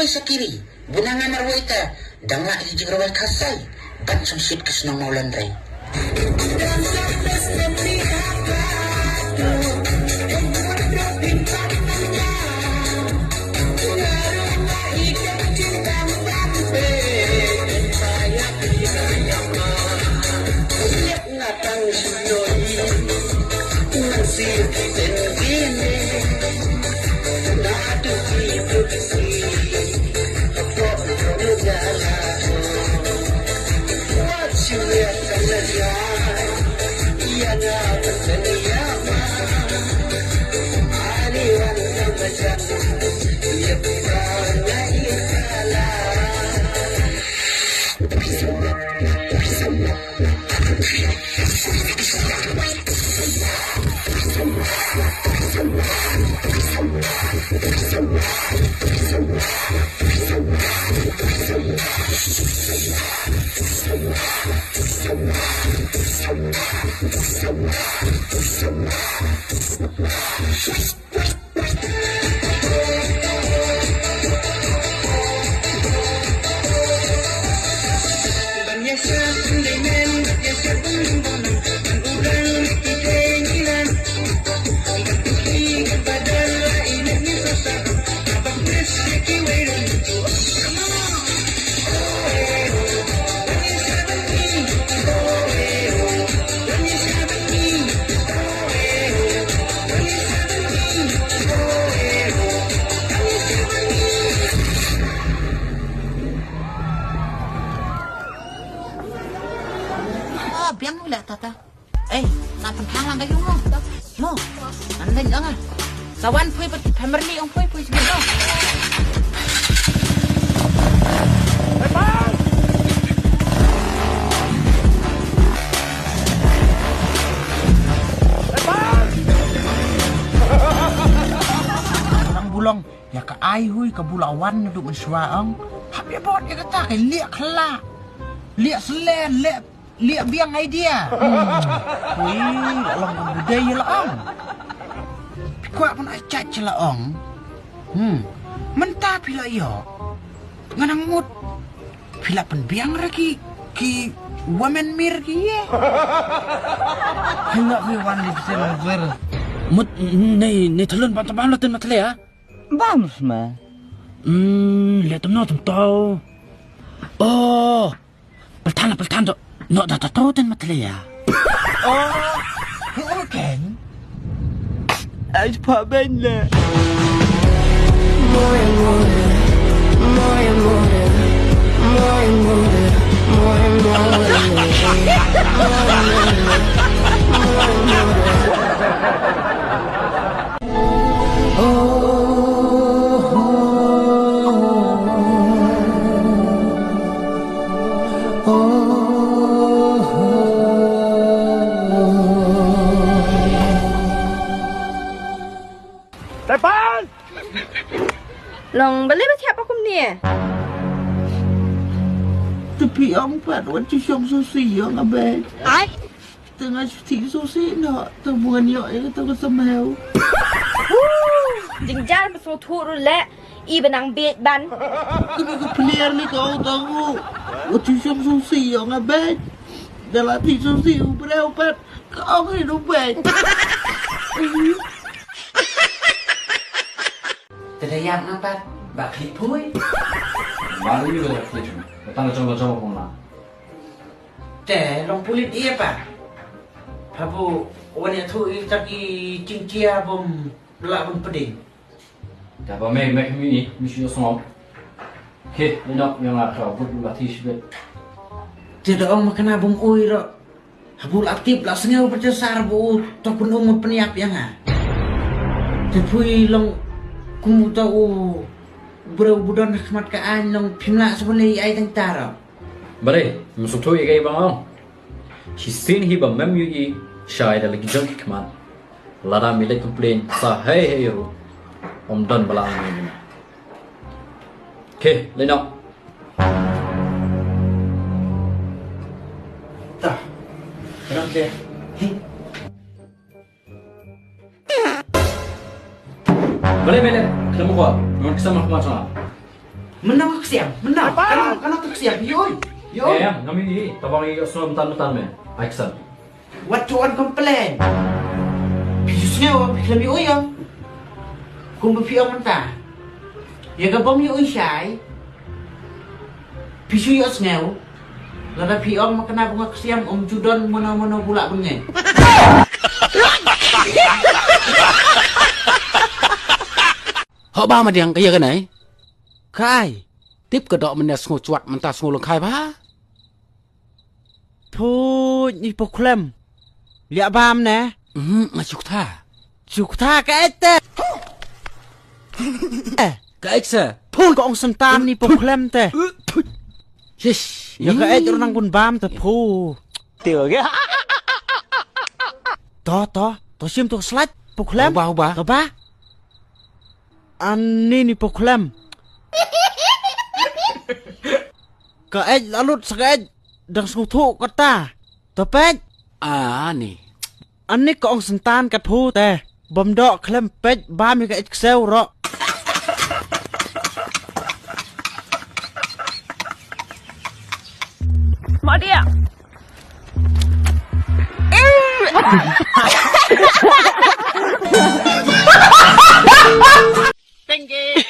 Rawai sa kiri, bunangan na rawai ta, danga hijig rawai kasay, bansong sit kas ng maulan ray. Biang nula tata. Sa pantang lang kayo mo. Mo. Andan lang ah. Sawan pui pati family ang pui sige do. Ang bulong ya ka ai hui ka bulawan du menswaang. Habi bot ya kata ke liak khala. Liak selen liak biang idea. Wih, long budaya lah ong. Kuat pun acak celah ong. Mentah pila yo. Nganang mut. Pila pen biang lagi ki women mir ki ye. Hendak wi wan di ser. Mut nei thalun ban tabang loten matle ya. Vamos ma. Lihat temno tau. Oh. Peltan tu. No, dah tahu dan matli ya. Oh, kan? As pak ben lah. Long balik macam apa kum ni? Tapi ông phải vẫn chỉ trong sushi ông à bé. Ai? Từ ngày thì sushi nọ, từ buồn nhội cái tao có sâm heo. Jeng jangan pasal turun le, i benang bed ban. Tapi cái player ni kau tahu, chỉ trong sushi ông à bé. Dalam thì sushi berapa pat, kau cái đồ bé. Terlihat nampak, bak klip pui. Baru juga dah klip. Datang coba pun lah. Teh, long pulit dia pak. Habu, wanita tu tapi cincin bom belak bom peding. Dah apa make ni mesti semua. Okay, ni nak yang aku buat latih sebab. Tidak orang makan bom oi ro. Habu aktif lah sengau berjasar bu, takun umur peniap yang ah. Tapi long kumu tahu berbudan khidmat ka an long phimla sabulai ai tang taro. Bare, masuk tu ikai bang. Hisin hi bam mem yu syai dah lagi jang khidmat. Lara milai complain sa hey ro. Om don balang ni. Okay, lenok. Tah. Kenapa dia? Boleh, ketemu kau. Memang kisah macam mana? menang kesiam, menang. Kana kesiam, yoi. Yoi. Em, ngami i, tabang i osno mentan me. Aiksan. What you want complain? Bisusnya lebih uyang. Kung berpiang mentah. Ya gabam yu usyai. Bisu yu osneu. Lada piang makna bunga kesiam judon mono bulak bunga. Họ ba mà đèn cái gì cái này? Kai. Tiếp cái đó mình là ngồi chuột mình ta ngồi lồng khai ba. Thôi, nhị bộ klem. Lịa bam nè. Mà chụp tha. Chụp tha cái tê. Cái x à? Thôi, có ông sân tam nhị bộ klem tê. Yes. Ya cái x orang pun bam tê phu. Tiểu cái. To sim to slide bộ klem. Hậu ba. Tao ba. Anh nhị bộ klem. Cái x lalut cái x. Đang sung thu kata. Topet. À nè. Anh ấy có ông sân tan cắt phu tè. Bầm đọ klem pet ba mươi cái Excel rõ. Mở đi ạ. Thank you.